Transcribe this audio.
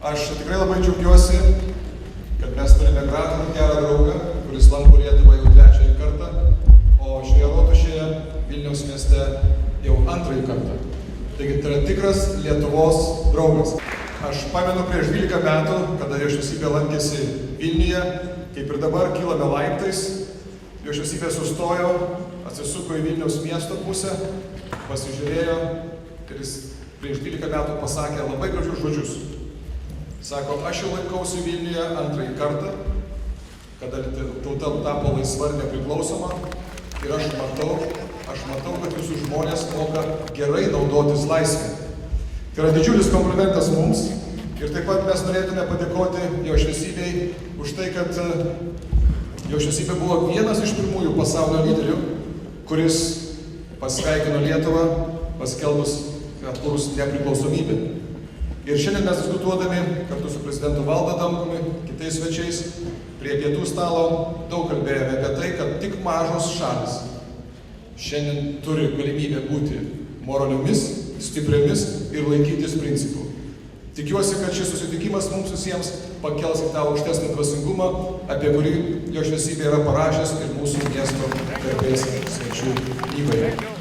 Aš tikrai labai džiaugiuosi, kad mes turime gražų gerą draugą, kuris lanko Lietuvą jau 3 kartą, o šioje rotušėje Vilniaus mieste jau 2 kartą. Taigi tai yra tikras Lietuvos draugas. Aš pamenu prieš 12 metų, kada jo šviesybė lankėsi Vilniuje, kaip ir dabar kylame laiptais, jo šviesybė sustojo, atsisuko į Vilniaus miesto pusę, pasižiūrėjo ir jis prieš 12 metų pasakė labai gražius žodžius. Sako, aš jau lankausi Vilniuje 2 kartą, kada tauta tapo laisva ir nepriklausoma ir aš matau, kad jūsų žmonės moka gerai naudotis laisvę. Tai yra didžiulis komplimentas mums ir taip pat mes norėtume padėkoti jo šviesybei už tai, kad jo šviesybė buvo vienas iš pirmųjų pasaulio lyderių, kuris pasveikino Lietuvą, paskelbus atkūrus nepriklausomybę. Ir šiandien mes diskutuodami kartu su prezidentu Valdu Adamkumi, kitais svečiais, prie pietų stalo daug kalbėjome apie tai, kad tik mažos šalis šiandien turi galimybę būti moraliomis, stipriamis ir laikytis principų. Tikiuosi, kad šis susitikimas mums visiems pakels į tą aukštesnį dvasingumą, apie kurį jo šviesybė yra parašęs ir mūsų miesto garbės svečių įvaizdžiui.